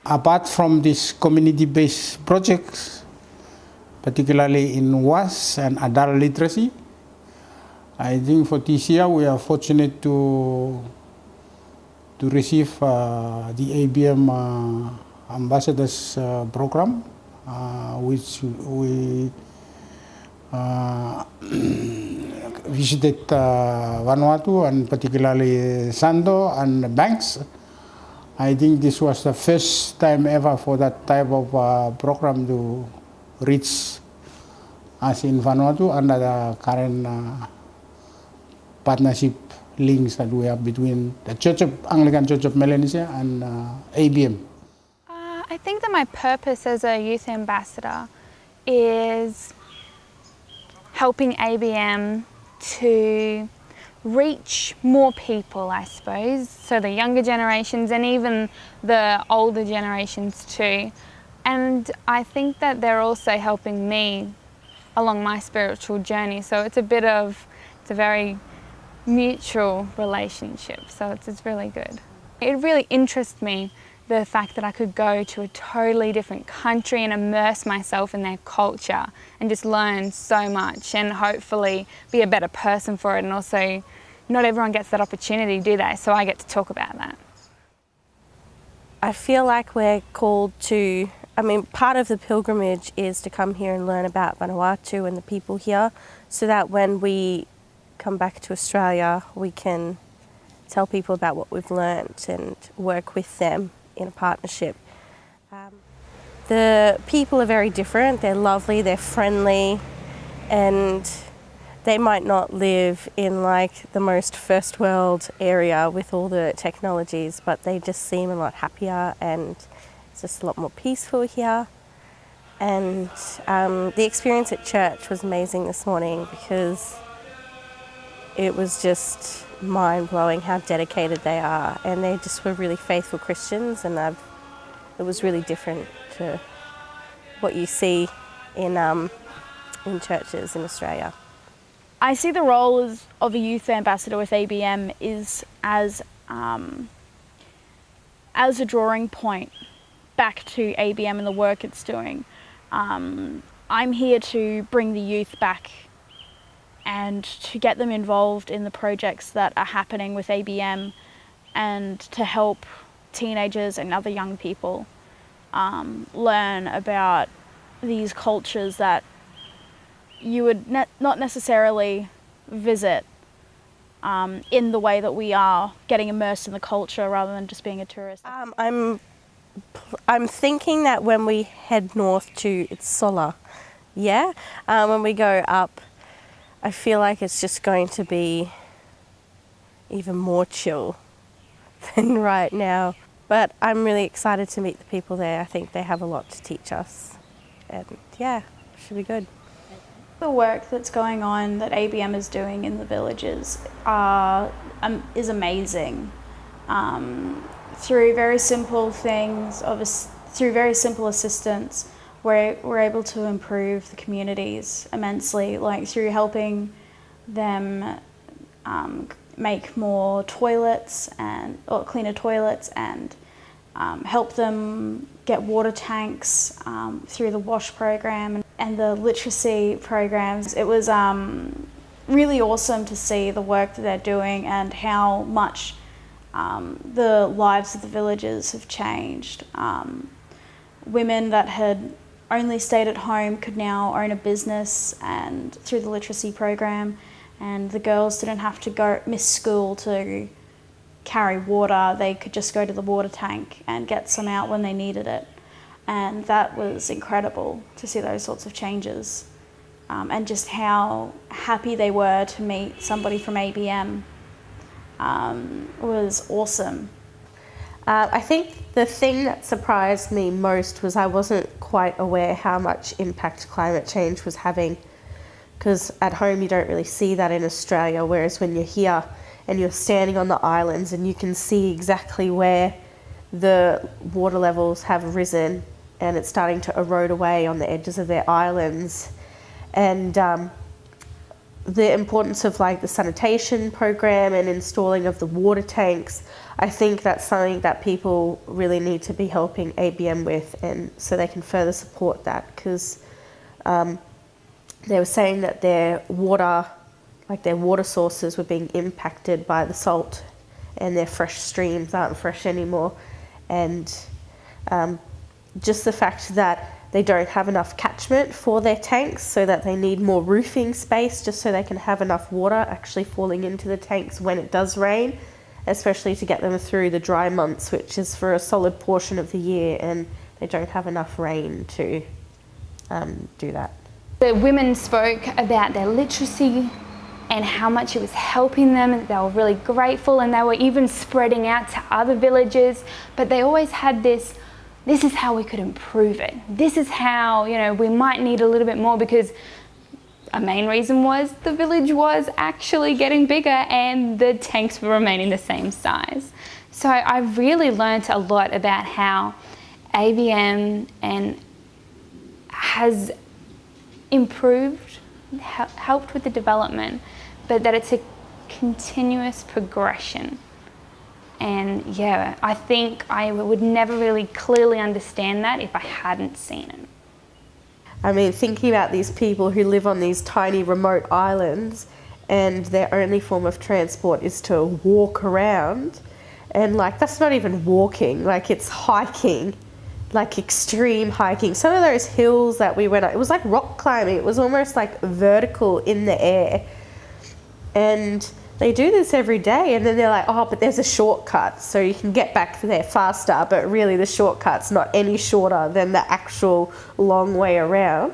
Apart from these community-based projects, particularly in WAS and adult literacy, I think for this year we are fortunate to receive the ABM Ambassadors Program, which we visited Vanuatu and particularly Sando and Banks. I think this was the first time ever for that type of program to reach us in Vanuatu under the current partnership links that we have between the Anglican Church of Melanesia and ABM. I think that my purpose as a youth ambassador is helping ABM to reach more people, I suppose, so the younger generations and even the older generations too. And I think that they're also helping me along my spiritual journey, so it's a very mutual relationship, so it's really good. It really interests me, the fact that I could go to a totally different country and immerse myself in their culture and just learn so much and hopefully be a better person for it. And also, not everyone gets that opportunity, do they? So I get to talk about that. I feel like we're called to, part of the pilgrimage is to come here and learn about Vanuatu and the people here, so that when we come back to Australia, we can tell people about what we've learnt and work with them in a partnership. The people are very different. They're lovely, they're friendly, and they might not live in like the most first world area with all the technologies, but they just seem a lot happier and it's just a lot more peaceful here. And the experience at church was amazing this morning because it was just mind-blowing how dedicated they are, and they just were really faithful Christians, and it was really different to what you see in churches in Australia. I see the role of a youth ambassador with ABM is as a drawing point back to ABM and the work it's doing. I'm here to bring the youth back and to get them involved in the projects that are happening with ABM, and to help teenagers and other young people learn about these cultures that you would not necessarily visit in the way that we are, getting immersed in the culture rather than just being a tourist. I'm thinking that when we head north to Sola, when we go up, I feel like it's just going to be even more chill than right now. But I'm really excited to meet the people there. I think they have a lot to teach us. And should be good. The work that's going on that ABM is doing in the villages is amazing. Through very simple things, through very simple assistance, we're able to improve the communities immensely, like through helping them make more toilets or cleaner toilets, and help them get water tanks through the WASH program and the literacy programs. It was really awesome to see the work that they're doing and how much the lives of the villagers have changed. Women that had only stayed at home could now own a business, and through the literacy program, and the girls didn't have to miss school to carry water. They could just go to the water tank and get some out when they needed it. And that was incredible to see those sorts of changes, and just how happy they were to meet somebody from ABM was awesome. I think the thing that surprised me most was I wasn't quite aware how much impact climate change was having, because at home you don't really see that in Australia, whereas when you're here and you're standing on the islands and you can see exactly where the water levels have risen and it's starting to erode away on the edges of their islands, and the importance of like the sanitation program and installing of the water tanks. I think that's something that people really need to be helping ABM with, and so they can further support that, because they were saying that their water sources were being impacted by the salt, and their fresh streams aren't fresh anymore. And just the fact that they don't have enough catchment for their tanks, so that they need more roofing space just so they can have enough water actually falling into the tanks when it does rain, especially to get them through the dry months, which is for a solid portion of the year, and they don't have enough rain to do that. The women spoke about their literacy and how much it was helping them, and they were really grateful, and they were even spreading out to other villages, but they always had this is how we could improve it. This is how, we might need a little bit more, because a main reason was the village was actually getting bigger and the tanks were remaining the same size. So I really learnt a lot about how ABM has improved, helped with the development, but that it's a continuous progression. And yeah, I think I would never really clearly understand that if I hadn't seen it. I mean, thinking about these people who live on these tiny remote islands and their only form of transport is to walk around, and like that's not even walking, like it's hiking, like extreme hiking. Some of those hills that we went up, it was like rock climbing, it was almost like vertical in the air. And they do this every day, and then they're like, oh, but there's a shortcut, so you can get back there faster, but really the shortcut's not any shorter than the actual long way around.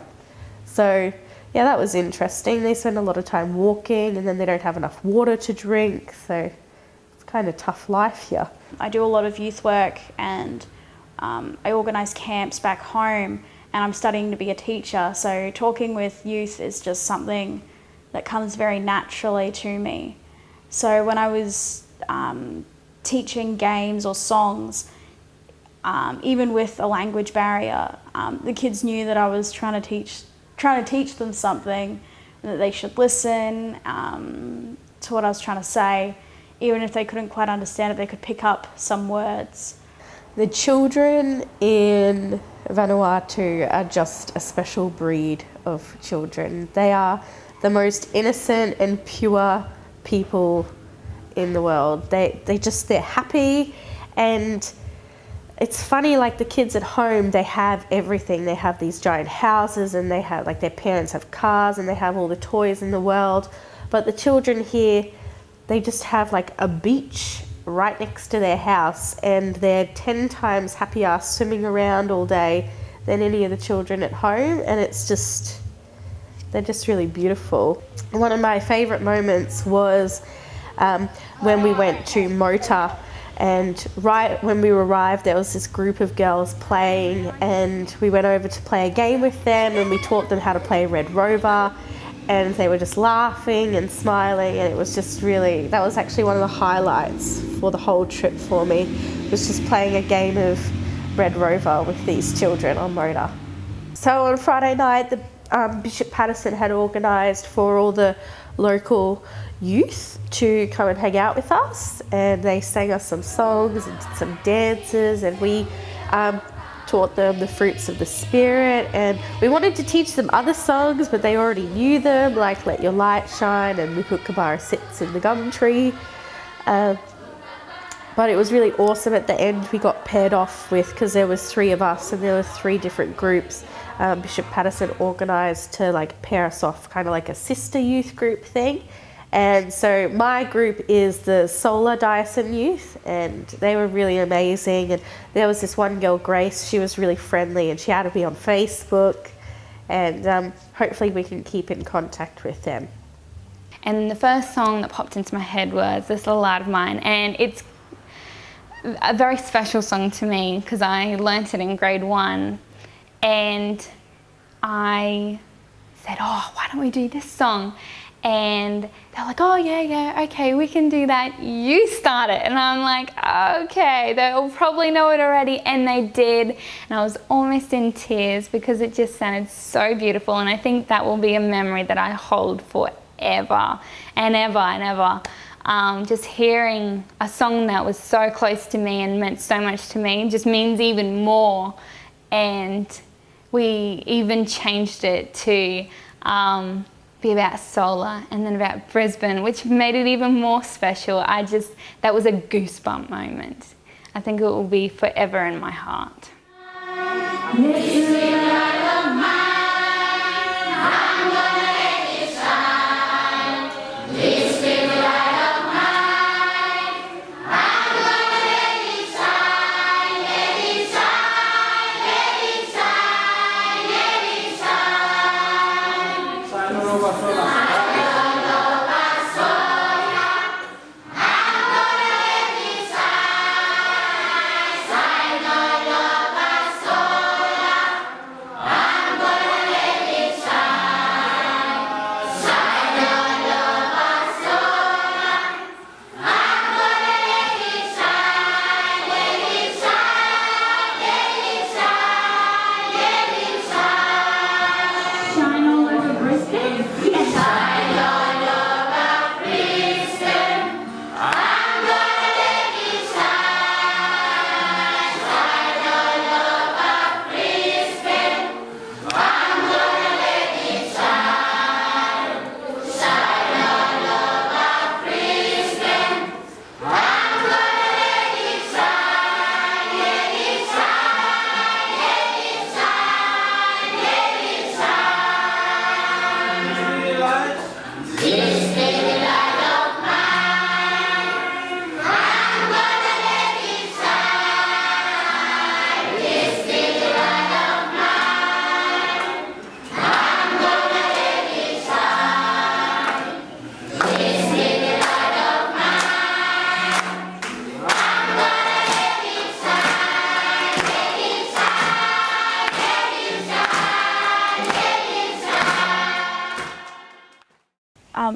So yeah, that was interesting. They spend a lot of time walking, and then they don't have enough water to drink, so it's kind of tough life here. I do a lot of youth work, and I organise camps back home, and I'm studying to be a teacher, so talking with youth is just something that comes very naturally to me. So when I was teaching games or songs, even with a language barrier, the kids knew that I was trying to teach them something, and that they should listen to what I was trying to say. Even if they couldn't quite understand it, they could pick up some words. The children in Vanuatu are just a special breed of children. They are the most innocent and pure people in the world. They're happy, and it's funny, like the kids at home, they have everything. They have these giant houses, and they have, like, their parents have cars, and they have all the toys in the world. But the children here, they just have like a beach right next to their house, and they're 10 times happier swimming around all day than any of the children at home, and they're just really beautiful. One of my favourite moments was when we went to Mota, and right when we arrived there was this group of girls playing, and we went over to play a game with them, and we taught them how to play Red Rover, and they were just laughing and smiling, and it was just really, that was actually one of the highlights for the whole trip for me, was just playing a game of Red Rover with these children on Mota. So on Friday night, the Bishop Patterson had organised for all the local youth to come and hang out with us, and they sang us some songs and did some dances, and we taught them the fruits of the Spirit, and we wanted to teach them other songs, but they already knew them, like Let Your Light Shine and The Kookaburra Sits in the Gum Tree. But it was really awesome. At the end we got paired off with, because there was 3 of us and there were 3 different groups. Bishop Patterson organised to like pair us off, kind of like a sister youth group thing. And so my group is the Solar Diocese Youth, and they were really amazing. And there was this one girl, Grace, she was really friendly, and she had to be on Facebook, and hopefully we can keep in contact with them. And the first song that popped into my head was This Little Light of Mine, and it's a very special song to me because I learnt it in grade 1, and I said, oh, why don't we do this song? And they're like, oh yeah, okay, we can do that. You start it. And I'm like, okay, they'll probably know it already. And they did. And I was almost in tears because it just sounded so beautiful. And I think that will be a memory that I hold forever and ever and ever. Just hearing a song that was so close to me and meant so much to me just means even more. And we even changed it to be about solar and then about Brisbane, which made it even more special. That was a goosebump moment. I think it will be forever in my heart.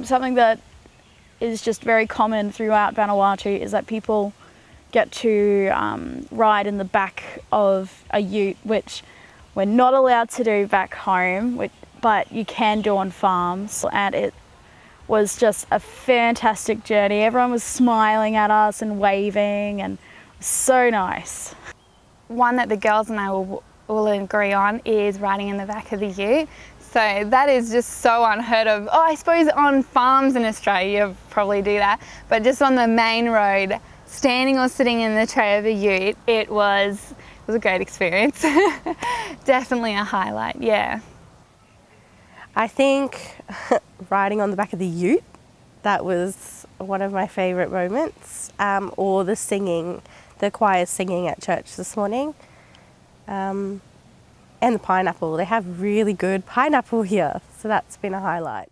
Something that is just very common throughout Vanuatu is that people get to ride in the back of a ute, which we're not allowed to do back home, but you can do on farms. And it was just a fantastic journey. Everyone was smiling at us and waving, and it was so nice. One that the girls and I will agree on is riding in the back of the ute. So that is just so unheard of. Oh, I suppose on farms in Australia you probably do that, but just on the main road, standing or sitting in the tray of a ute, it was a great experience. Definitely a highlight, yeah. I think riding on the back of the ute, that was one of my favourite moments, or the singing, the choir singing at church this morning. And the pineapple. They have really good pineapple here, so that's been a highlight.